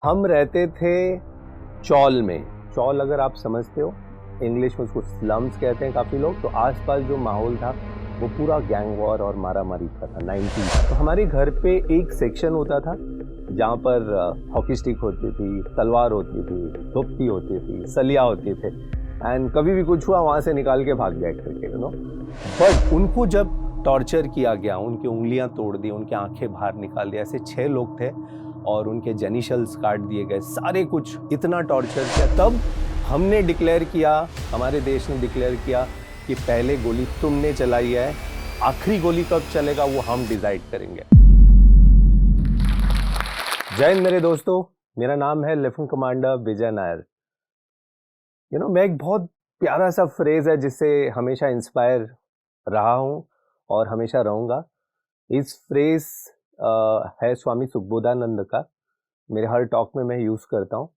हम रहते थे चौल में। चौल अगर आप समझते हो, इंग्लिश में उसको स्लम्स कहते हैं काफ़ी लोग। तो आसपास जो माहौल था वो पूरा गैंग वॉर और मारामारी का था 90s। तो हमारे घर पे एक सेक्शन होता था जहाँ पर हॉकी स्टिक होती थी, तलवार होती थी, धुप्पी होती थी, सलिया होती थे। एंड कभी भी कुछ हुआ वहाँ से निकाल के भाग जाए करके, बट उनको जब टॉर्चर किया गया, उनकी उंगलियां तोड़ दी, उनकी आंखें बाहर निकाल दी, ऐसे 6 लोग थे और उनके जेनिशल्स काट दिए गए, सारे कुछ इतना टॉर्चर किया। तब हमने डिक्लेयर किया, हमारे देश ने डिक्लेयर किया कि पहले गोली तुमने चलाई है, आखिरी गोली कब चलेगा वो हम डिसाइड करेंगे। जय हिंद मेरे दोस्तों, मेरा नाम है लेफ्टिनेंट कमांडर विजय नायर। मैं एक बहुत प्यारा सा फ्रेज है जिससे हमेशा इंस्पायर रहा हूं और हमेशा रहूंगा। इस फ्रेज है स्वामी सुखबोधानंद का। मेरे हर टॉक में मैं यूज करता हूँ।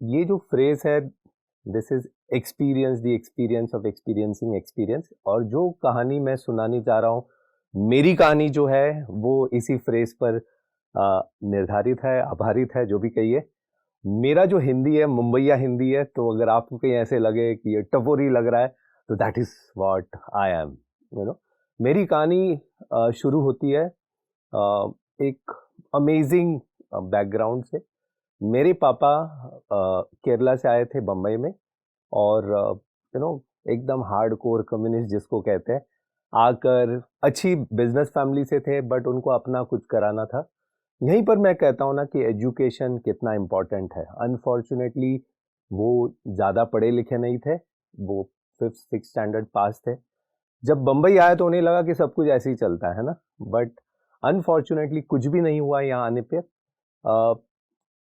ये जो फ्रेज है, this is experience, the experience of experiencing experience. और जो कहानी मैं सुनानी चाह रहा हूँ, मेरी कहानी जो है वो इसी फ्रेज पर निर्धारित है, आधारित है, जो भी कहिए। मेरा जो हिंदी है मुंबईया हिंदी है, तो अगर आपको कहीं ऐसे लगे कि ये टपोरी लग रहा है, तो that is what I am. मेरी कहानी शुरू होती है एक अमेजिंग बैकग्राउंड से। मेरे पापा केरला से आए थे बम्बई में, और एकदम हार्डकोर कम्युनिस्ट जिसको कहते हैं, आकर अच्छी बिजनेस फैमिली से थे, बट उनको अपना कुछ कराना था। यहीं पर मैं कहता हूँ ना कि एजुकेशन कितना इम्पोर्टेंट है। अनफॉर्चुनेटली वो ज़्यादा पढ़े लिखे नहीं थे, वो 5th 6th स्टैंडर्ड पास थे। जब बम्बई आया तो उन्हें लगा कि सब कुछ ऐसे ही चलता है ना, बट अनफॉर्चुनेटली कुछ भी नहीं हुआ यहाँ आने पे।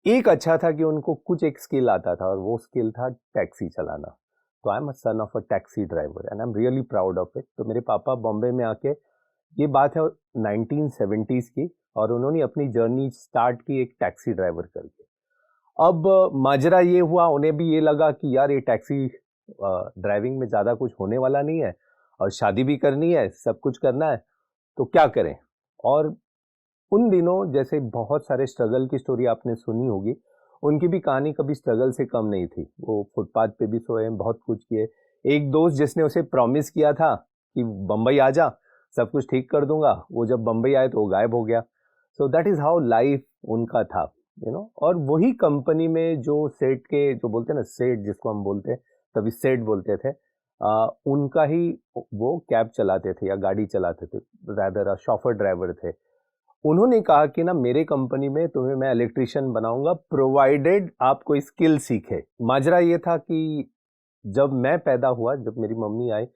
एक अच्छा था कि उनको कुछ एक स्किल आता था, और वो स्किल था टैक्सी चलाना। तो आई am a son of a taxi driver and I am really proud of it. तो मेरे पापा बॉम्बे में आके, ये बात है 1970s की, और उन्होंने अपनी जर्नी स्टार्ट की एक टैक्सी ड्राइवर करके। अब माजरा ये हुआ, उन्हें भी ये लगा कि यार ये टैक्सी ड्राइविंग में ज़्यादा कुछ होने वाला नहीं है, और शादी भी करनी है, सब कुछ करना है, तो क्या करें। और उन दिनों जैसे बहुत सारे स्ट्रगल की स्टोरी आपने सुनी होगी, उनकी भी कहानी कभी स्ट्रगल से कम नहीं थी। वो फुटपाथ पे भी सोए, बहुत कुछ किए। एक दोस्त जिसने उसे प्रॉमिस किया था कि बम्बई आ जा, सब कुछ ठीक कर दूंगा, वो जब बम्बई आए तो वो गायब हो गया। So that is how life उनका था। और वही कंपनी में जो सेठ के, जो बोलते हैं ना सेठ जिसको हम बोलते हैं, तभी सेठ बोलते थे, उनका ही वो कैब चलाते थे या गाड़ी चलाते थे, रैदर शॉफर ड्राइवर थे। उन्होंने कहा कि ना मेरे कंपनी में तुम्हें मैं इलेक्ट्रिशियन बनाऊंगा, प्रोवाइडेड आप कोई स्किल सीखे। माजरा ये था कि जब मैं पैदा हुआ, जब मेरी mummy I,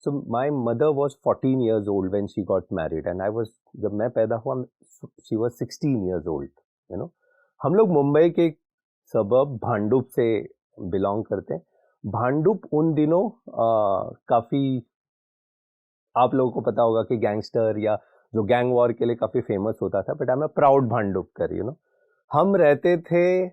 so my mother was 14 years old when she got married, and I was, जब मैं पैदा हुआ शी वाज 16 इयर्स ओल्ड। हम लोग मुंबई के सबब भांडुप से बिलोंग करते हैं। भांडुप उन दिनों काफी, आप लोगों को पता होगा कि गैंगस्टर या जो गैंग वॉर के लिए काफी फेमस होता था, but I am a proud Bhandupkar. हम रहते थे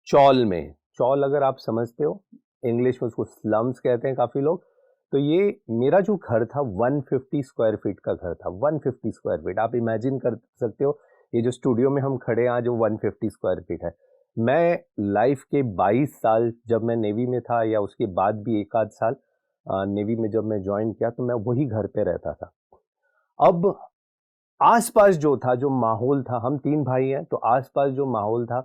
चौल में। चौल अगर आप समझते हो, इंग्लिश में उसको स्लम्स कहते हैं काफी लोग। तो ये मेरा जो घर था 150 स्क्वायर फीट का घर था, 150 स्क्वायर फीट। आप इमेजिन कर सकते हो, ये जो स्टूडियो में हम खड़े हैं आज, वो 150 स्क्वायर फीट है। मैं लाइफ के 22 साल, जब मैं नेवी में था या उसके बाद भी एक आध साल नेवी में जब मैं ज्वाइन किया, तो मैं वही घर पे रहता था। अब आसपास जो था, जो माहौल था, हम 3 भाई हैं, तो आसपास जो माहौल था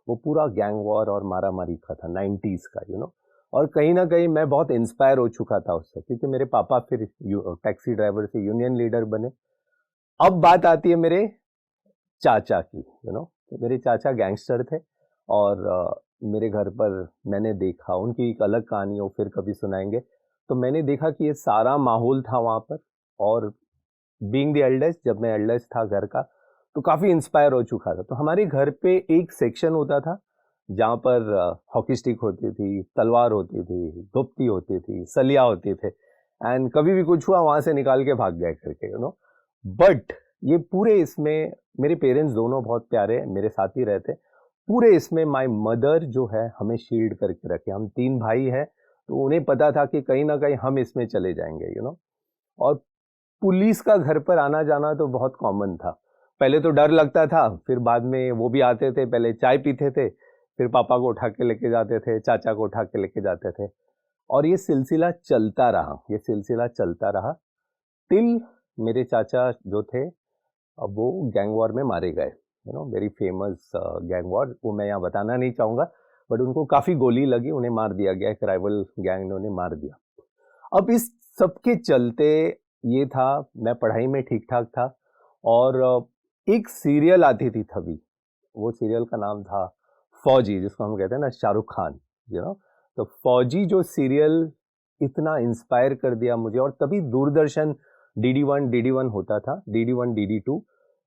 वो पूरा गैंग वॉर और मारामारी का था 90s का। और कहीं ना कहीं मैं बहुत इंस्पायर हो चुका था उससे, क्योंकि मेरे पापा फिर टैक्सी ड्राइवर से यूनियन लीडर बने। अब बात आती है मेरे चाचा की। तो मेरे चाचा गैंगस्टर थे, और मेरे घर पर मैंने देखा, उनकी एक अलग कहानी है, वो फिर कभी सुनाएंगे। तो मैंने देखा कि ये सारा माहौल था वहाँ पर। और बीइंग द एल्डेस्ट, जब मैं एल्डेस्ट था घर का, तो काफ़ी इंस्पायर हो चुका था। तो हमारे घर पे एक सेक्शन होता था जहाँ पर हॉकी स्टिक होती थी, तलवार होती थी, धुप्पी होती थी, सलिया होती थे। एंड कभी भी कुछ हुआ वहाँ से निकाल के भाग जाए करके। बट ये पूरे इसमें मेरे पेरेंट्स दोनों बहुत प्यारे हैं, मेरे साथ ही रहते। पूरे इसमें माय मदर जो है हमें शील्ड करके रखे। हम 3 भाई हैं, तो उन्हें पता था कि कहीं ना कहीं हम इसमें चले जाएंगे। और पुलिस का घर पर आना जाना तो बहुत कॉमन था। पहले तो डर लगता था, फिर बाद में वो भी आते थे, पहले चाय पीते थे, फिर पापा को उठा के लेके जाते थे, चाचा को उठा के लेके जाते थे, और ये सिलसिला चलता रहा, ये सिलसिला चलता रहा टिल मेरे चाचा जो थे, अब वो गैंग वॉर में मारे गए, वेरी फेमस गैंग वॉर, वो मैं यहाँ बताना नहीं चाहूँगा, बट उनको काफ़ी गोली लगी, उन्हें मार दिया गया, एक राइवल गैंग ने उन्हें मार दिया। अब इस सबके चलते ये था, मैं पढ़ाई में ठीक ठाक था, और एक सीरियल आती थी तभी, वो सीरियल का नाम था फौजी, जिसको हम कहते हैं ना शाहरुख खान, तो फौजी जो सीरियल इतना इंस्पायर कर दिया मुझे, और तभी दूरदर्शन DD1 होता था, DD1 DD2,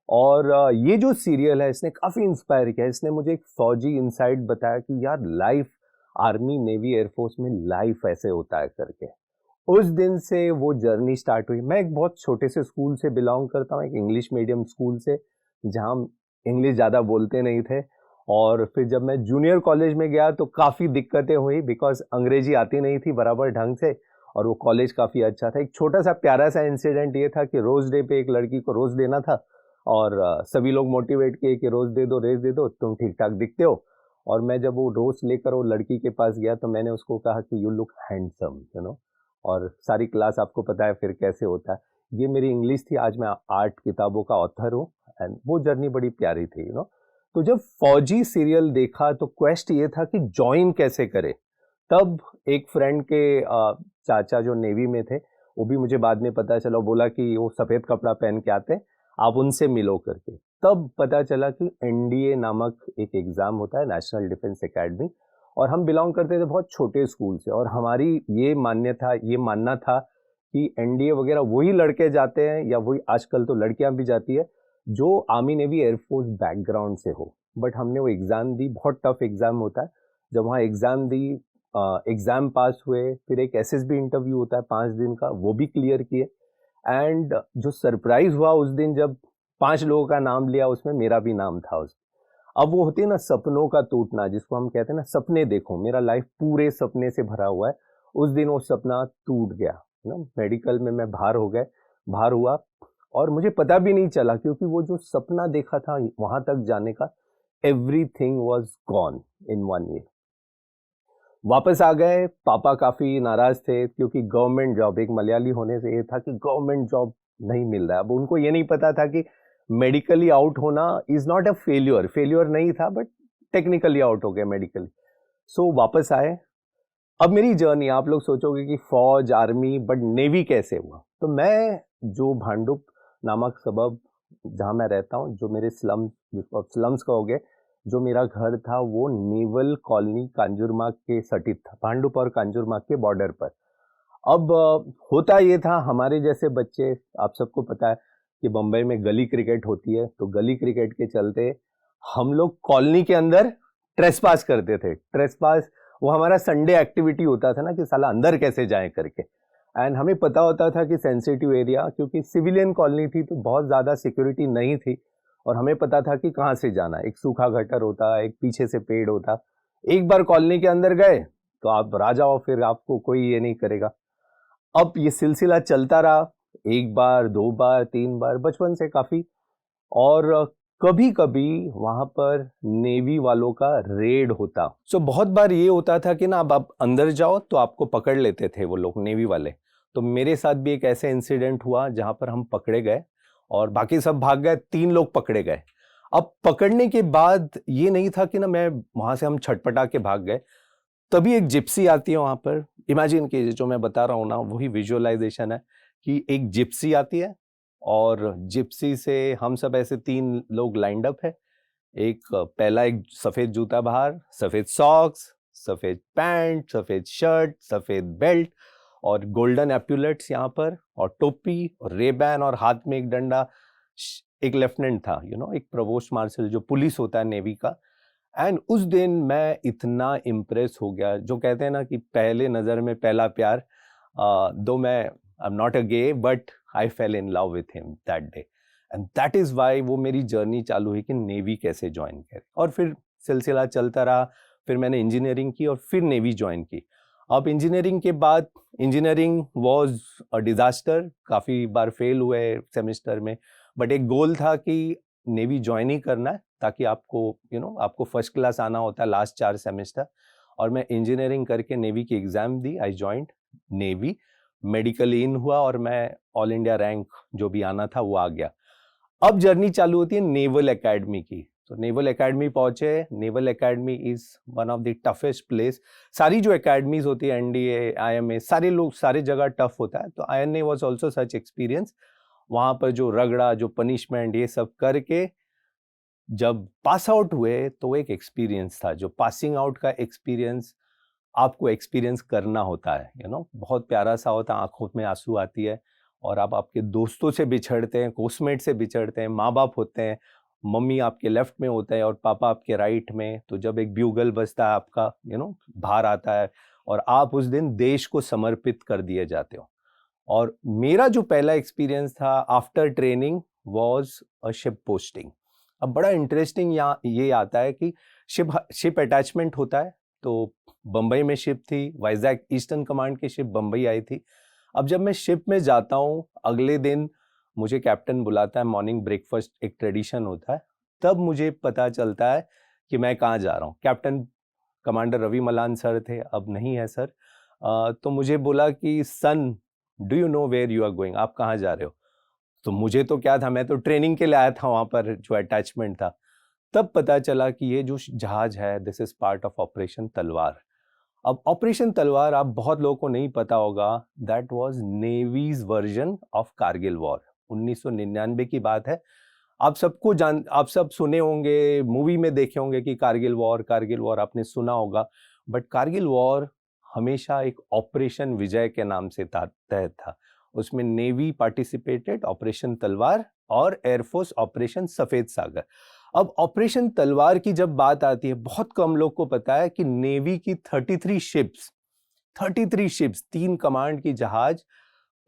और ये जो सीरियल है इसने काफ़ी इंस्पायर किया, इसने मुझे एक फौजी इनसाइट बताया कि यार लाइफ आर्मी नेवी एयरफोर्स में लाइफ ऐसे होता है करके। उस दिन से वो जर्नी स्टार्ट हुई। मैं एक बहुत छोटे से स्कूल से बिलोंग करता हूँ, एक इंग्लिश मीडियम स्कूल से, जहाँ इंग्लिश ज़्यादा बोलते नहीं थे, और फिर जब मैं जूनियर कॉलेज में गया तो काफ़ी दिक्कतें हुई, बिकॉज अंग्रेजी आती नहीं थी बराबर ढंग से, और वो कॉलेज काफ़ी अच्छा था। एक छोटा सा प्यारा सा इंसिडेंट ये था कि रोज़ डे पे एक लड़की को रोज़ देना था, और सभी लोग मोटिवेट किए कि रोज़ दे दो, तुम ठीक ठाक दिखते हो। और मैं जब वो रोज़ लेकर वो लड़की के पास गया तो मैंने उसको कहा कि यू लुक हैंडसम, और सारी क्लास आपको पता है फिर कैसे होता है। ये मेरी इंग्लिश थी, आज मैं 8 किताबों का ऑथर हूँ, एंड वो जर्नी बड़ी प्यारी थी। तो जब फौजी सीरियल देखा तो क्वेस्ट ये था कि ज्वाइन कैसे करे। तब एक फ्रेंड के चाचा जो नेवी में थे, वो भी मुझे बाद में पता चला, बोला कि वो सफ़ेद कपड़ा पहन के आते, आप उनसे मिलो करके। तब पता चला कि NDA नामक एक एग्ज़ाम होता है, नेशनल डिफेंस एकेडमी, और हम बिलोंग करते थे बहुत छोटे स्कूल से, और हमारी ये मानना था कि NDA वगैरह वही लड़के जाते हैं, या वही आजकल तो लड़कियां भी जाती है, जो आर्मी नेवी एयरफोर्स बैकग्राउंड से हो। बट हमने वो एग्ज़ाम दी, बहुत टफ एग्ज़ाम होता है। जब वहाँ एग्ज़ाम दी, एग्ज़ाम पास हुए, फिर एक SSB इंटरव्यू होता है 5 दिन का, वो भी क्लियर किए। एंड जो सरप्राइज़ हुआ उस दिन, जब 5 लोगों का नाम लिया, उसमें मेरा भी नाम था उस। अब वो होती है ना सपनों का टूटना, जिसको हम कहते हैं ना, सपने देखो, मेरा लाइफ पूरे सपने से भरा हुआ है, उस दिन वो सपना टूट गया ना। मेडिकल में मैं बाहर हुआ, और मुझे पता भी नहीं चला, क्योंकि वो जो सपना देखा था वहां तक जाने का, everything was gone in 1 year. वापस आ गए, पापा काफी नाराज थे, क्योंकि गवर्नमेंट जॉब, एक मलयाली होने से ये था कि गवर्नमेंट जॉब नहीं मिल रहा है। अब उनको ये नहीं पता था कि मेडिकली आउट होना इज नॉट अ फेल्योर नहीं था, बट टेक्निकली आउट हो गया मेडिकली। सो वापस आए। अब मेरी जर्नी, आप लोग सोचोगे कि फौज, आर्मी, बट नेवी कैसे हुआ। तो मैं जो भांडुप नामक सबब जहाँ मैं रहता हूँ, जो मेरे जिसको आप स्लम्स कहोगे, जो मेरा घर था, वो नेवल कॉलोनी कांजुरमार्ग के सटित था, भांडुप और कांजुरमार्ग के बॉर्डर पर। अब होता ये था, हमारे जैसे बच्चे, आप सबको पता है कि बम्बई में गली क्रिकेट होती है, तो गली क्रिकेट के चलते हम लोग कॉलोनी के अंदर ट्रेसपास करते थे। ट्रेसपास वो हमारा संडे एक्टिविटी होता था ना, कि साला अंदर कैसे जाएं करके। एंड हमें पता होता था कि सेंसिटिव एरिया, क्योंकि सिविलियन कॉलोनी थी तो बहुत ज़्यादा सिक्योरिटी नहीं थी, और हमें पता था कि कहाँ से जाना। एक सूखा गटर होता, एक पीछे से पेड़ होता। एक बार कॉलोनी के अंदर गए तो आप राजा हो, फिर आपको कोई ये नहीं करेगा। अब ये सिलसिला चलता रहा, 1 बार, 2 बार, 3 बार, बचपन से काफ़ी। और कभी कभी वहां पर नेवी वालों का रेड होता। सो बहुत बार ये होता था कि ना, अब आप अंदर जाओ तो आपको पकड़ लेते थे वो लोग, नेवी वाले। तो मेरे साथ भी एक ऐसे इंसिडेंट हुआ जहां पर हम पकड़े गए, और बाकी सब भाग गए, 3 लोग पकड़े गए। अब पकड़ने के बाद ये नहीं था कि ना मैं वहां से हम छटपटा के भाग गए। तभी एक जिप्सी आती है वहां पर। इमेजिन कीजिए, जो मैं बता रहा हूँ ना, वही विजुअलाइजेशन है कि एक जिप्सी आती है, और जिप्सी से हम सब ऐसे 3 लोग लाइंड अप है। पहला एक सफेद जूता बाहर, सफेद सॉक्स, सफेद पैंट, सफेद शर्ट, सफेद बेल्ट, और गोल्डन एप्यूलेट्स यहाँ पर, और टोपी और रेबैन, और हाथ में एक डंडा। एक लेफ्टिनेंट था, एक प्रोवोस्ट मार्शल, जो पुलिस होता है नेवी का। एंड उस दिन मैं इतना इम्प्रेस हो गया, जो कहते हैं ना कि पहले नज़र में पहला प्यार। दो मैं I am not a gay, but I fell in love with him that day, and that is why वो मेरी जर्नी चालू हुई कि नेवी कैसे ज्वाइन करें। और फिर सिलसिला चलता रहा, फिर मैंने इंजीनियरिंग की और फिर नेवी ज्वाइन की। अब इंजीनियरिंग के बाद, इंजीनियरिंग वॉज अ डिज़ास्टर, काफ़ी बार फेल हुए सेमिस्टर में, बट एक गोल था कि नेवी ज्वाइन ही करना है, ताकि आपको आपको फर्स्ट क्लास आना होता है लास्ट 4 सेमेस्टर। और मैं इंजीनियरिंग करके नेवी की exam the, I joined navy, medical इन हुआ और मैं ऑल इंडिया रैंक जो भी आना था वो आ गया। अब जर्नी चालू होती है नेवल एकेडमी की। तो नेवल एकेडमी पहुंचे। Naval academy is one of the toughest place. सारी जो एकेडमीज होती है, एनडीए, आईएमए, सारे लोग सारे जगह टफ होता है। तो INA was also such experience. वहां पर जो रगड़ा, जो पनिशमेंट, ये सब करके जब पास आउट हुए तो एक एक्सपीरियंस था। जो पासिंग आउट का एक्सपीरियंस आपको एक्सपीरियंस करना होता है, बहुत प्यारा सा होता है। आंखों में आंसू आती है और आप आपके दोस्तों से बिछड़ते हैं, कोर्समेट से बिछड़ते हैं, माँ बाप होते हैं, मम्मी आपके लेफ्ट में होते हैं और पापा आपके राइट में। तो जब एक ब्यूगल बजता है, आपका बाहर आता है और आप उस दिन देश को समर्पित कर दिए जाते हो। और मेरा जो पहला एक्सपीरियंस था after training was a ship posting. अब बड़ा इंटरेस्टिंग यहाँ ये आता है कि शिप अटैचमेंट होता है। तो बम्बई में शिप थी, वाइजैक ईस्टर्न कमांड की शिप बम्बई आई थी। अब जब मैं शिप में जाता हूँ, अगले दिन मुझे कैप्टन बुलाता है, मॉर्निंग ब्रेकफास्ट एक ट्रेडिशन होता है, तब मुझे पता चलता है कि मैं कहाँ जा रहा हूँ। Captain commander Ravi Malan sir थे, अब नहीं है सर। तो मुझे बोला कि son, do you know where you are going, आप कहाँ जा रहे हो? तो मुझे तो क्या था, मैं तो ट्रेनिंग के लिए आया था वहाँ पर, जो अटैचमेंट था। तब पता चला कि ये जो जहाज है, this is part of operation तलवार। अब ऑपरेशन तलवार आप बहुत लोगों को नहीं पता होगा, that was navy's version of Kargil war. 1999 की बात है। आप सब सुने होंगे, मूवी में देखे होंगे कि कारगिल वॉर आपने सुना होगा। बट कारगिल वॉर हमेशा एक ऑपरेशन विजय के नाम से तहत था। उसमें नेवी पार्टिसिपेटेड, ऑपरेशन तलवार, और एयरफोर्स ऑपरेशन सफेद सागर। अब ऑपरेशन तलवार की जब बात आती है, बहुत कम लोग को पता है कि नेवी की 33 शिप्स, 3 कमांड की जहाज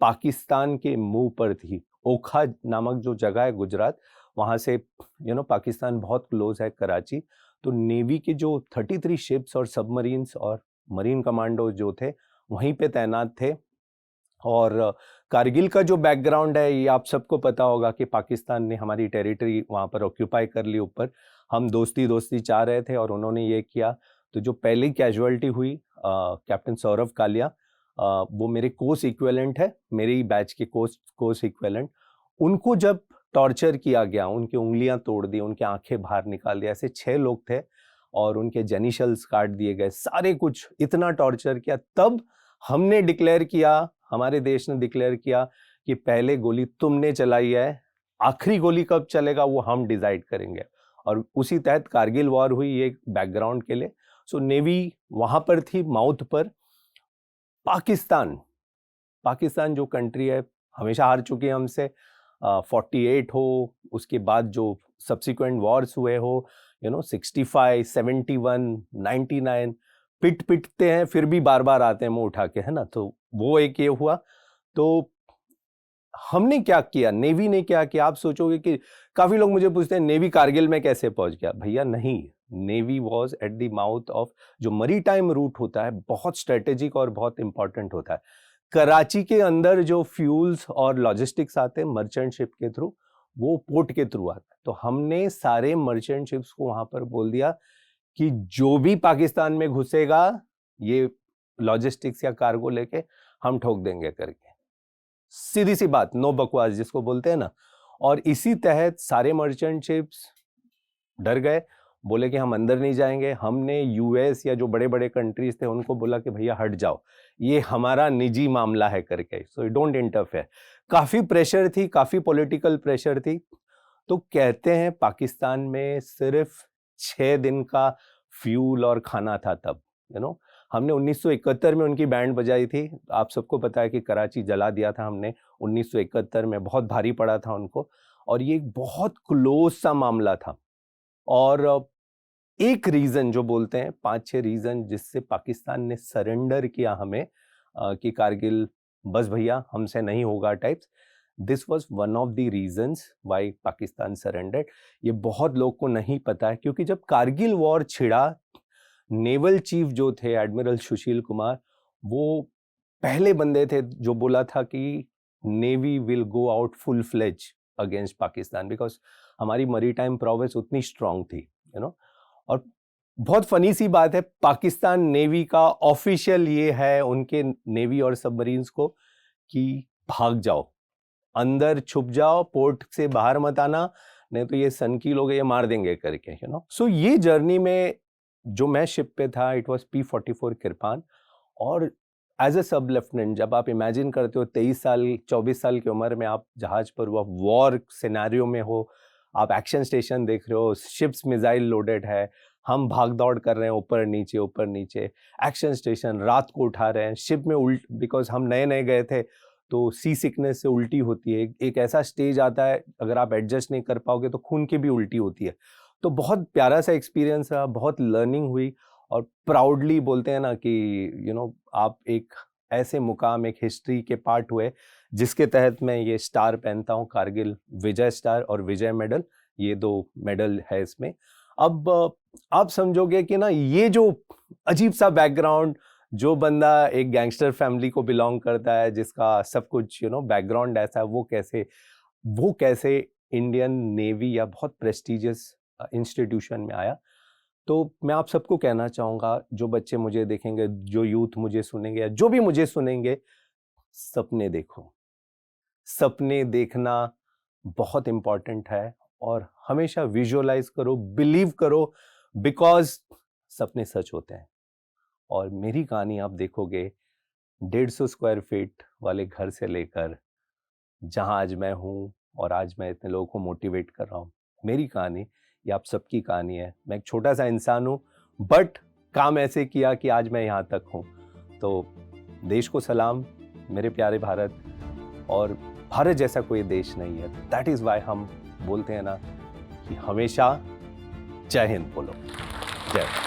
पाकिस्तान के मुंह पर थी। ओखा नामक जो जगह है गुजरात, वहां से पाकिस्तान बहुत क्लोज है, कराची। तो नेवी के जो 33 शिप्स और सबमरीन्स और मरीन कमांडो जो थे, वहीं पे तैनात थे। और कारगिल का जो बैकग्राउंड है, ये आप सबको पता होगा कि पाकिस्तान ने हमारी टेरिटरी वहाँ पर ऑक्यूपाई कर ली ऊपर। हम दोस्ती चाह रहे थे और उन्होंने ये किया। तो जो पहली कैजुअलिटी हुई, कैप्टन सौरभ कालिया, वो मेरे कोर्स इक्विवेलेंट है, मेरे ही बैच के कोर्स इक्विवेलेंट। उनको जब टॉर्चर किया गया, उनकी उंगलियां तोड़ दी, उनके आंखें बाहर निकाल दिया, ऐसे 6 लोग थे और उनके जेनिशल्स काट दिए गए, सारे कुछ इतना टॉर्चर किया। तब हमने डिक्लेयर किया, हमारे देश ने डिक्लेयर किया कि पहले गोली तुमने चलाई है, आखिरी गोली कब चलेगा वो हम डिसाइड करेंगे। और उसी तहत कारगिल वॉर हुई, ये बैकग्राउंड के लिए। सो नेवी वहां पर थी, माउथ पर। पाकिस्तान जो कंट्री है, हमेशा हार चुकी है हमसे। 48 हो, उसके बाद जो सब्सिक्वेंट वॉर्स हुए हो, 65, 71, 99, पिटते हैं, फिर भी बार बार आते हैं मुंह उठा के, है ना। तो वो एक ये हुआ। तो हमने क्या किया, नेवी ने क्या किया? आप सोचोगे कि काफी लोग मुझे पूछते हैं नेवी कारगिल में कैसे पहुंच गया। भैया नहीं, navy was at the mouth of, जो मरी टाइम रूट होता है, बहुत स्ट्रेटेजिक और बहुत इंपॉर्टेंट होता है। कराची के अंदर जो फ्यूल्स और लॉजिस्टिक्स आते हैं मर्चेंट शिप के थ्रू, वो पोर्ट के थ्रू आते हैं। तो हमने सारे मर्चेंट शिप्स को वहां पर बोल दिया कि जो भी पाकिस्तान में घुसेगा, ये लॉजिस्टिक्स या कार्गो लेके, हम ठोक देंगे करके। सीधी सी बात, नो बकवास जिसको बोलते हैं ना। और इसी तहत सारे मर्चेंट शिप्स डर गए, बोले कि हम अंदर नहीं जाएंगे। हमने यूएस या जो बड़े बड़े कंट्रीज थे उनको बोला कि भैया हट जाओ, ये हमारा निजी मामला है करके, सो डोंट इंटरफेयर। काफी प्रेशर थी, काफी पॉलिटिकल प्रेशर थी। तो कहते हैं पाकिस्तान में सिर्फ 6 दिन का फ्यूल और खाना था तब। हमने 1971 में उनकी बैंड बजाई थी। आप सबको पता है कि कराची जला दिया था हमने 1971 में, बहुत भारी पड़ा था उनको। और ये एक बहुत क्लोज सा मामला था। और एक रीजन जो बोलते हैं, 5-6 रीजन जिससे पाकिस्तान ने सरेंडर किया हमें, कि कारगिल बस भैया हमसे नहीं होगा types, this was one of the reasons why Pakistan surrendered. ये बहुत लोग को नहीं पता है, क्योंकि जब कारगिल वॉर छिड़ा, नेवल चीफ जो थे एडमिरल सुशील कुमार, वो पहले बंदे थे जो बोला था कि navy will go out full fledge against Pakistan, because हमारी मरीटाइम प्रोवेंस उतनी स्ट्रांग थी, और बहुत फनी सी बात है, पाकिस्तान नेवी का ऑफिशियल ये है उनके नेवी और सबमरीन्स को कि भाग जाओ, अंदर छुप जाओ, पोर्ट से बाहर मत आना, नहीं तो ये सनकी लोग ये मार देंगे करके, सो ये जर्नी में जो मैं शिप पे था, इट वाज P-44 किरपान, और एज अ सब लेफ्टिनेंट, जब आप इमेजिन करते हो 23 साल 24 साल की उम्र में आप जहाज पर हो, आप वॉर सिनेरियो में हो, आप एक्शन स्टेशन देख रहे हो, शिप्स मिसाइल लोडेड है, हम भाग दौड़ कर रहे हैं ऊपर नीचे, एक्शन स्टेशन, रात को उठा रहे हैं, शिप में बिकॉज हम नए नए गए थे तो सी सिकनेस से उल्टी होती है, एक ऐसा स्टेज आता है अगर आप एडजस्ट नहीं कर पाओगे तो खून की भी उल्टी होती है। तो बहुत प्यारा सा एक्सपीरियंस रहा, बहुत लर्निंग हुई, और प्राउडली बोलते हैं ना कि आप एक ऐसे मुकाम, एक हिस्ट्री के पार्ट हुए जिसके तहत मैं ये स्टार पहनता हूँ, कारगिल विजय स्टार और विजय मेडल, ये 2 मेडल है इसमें। अब आप समझोगे कि ना ये जो अजीब सा बैकग्राउंड, जो बंदा एक गैंगस्टर फैमिली को बिलोंग करता है, जिसका सब कुछ बैकग्राउंड ऐसा है, वो कैसे इंडियन नेवी या बहुत प्रेस्टिजियस इंस्टीट्यूशन में आया। तो मैं आप सबको कहना चाहूँगा, जो बच्चे मुझे देखेंगे, जो यूथ मुझे सुनेंगे या जो भी मुझे सुनेंगे, सपने देखो, सपने देखना बहुत इम्पॉर्टेंट है, और हमेशा विजुअलाइज करो, बिलीव करो, बिकॉज सपने सच होते हैं। और मेरी कहानी आप देखोगे 150 स्क्वायर फीट वाले घर से लेकर जहां आज मैं हूं, और आज मैं इतने लोगों को मोटिवेट कर रहा हूं, मेरी कहानी ये आप सबकी कहानी है। मैं एक छोटा सा इंसान हूं, बट काम ऐसे किया कि आज मैं यहां तक हूं। तो देश को सलाम, मेरे प्यारे भारत, और भारत जैसा कोई देश नहीं है। दैट इज वाई हम बोलते हैं ना कि हमेशा जय हिंद बोलो। जय।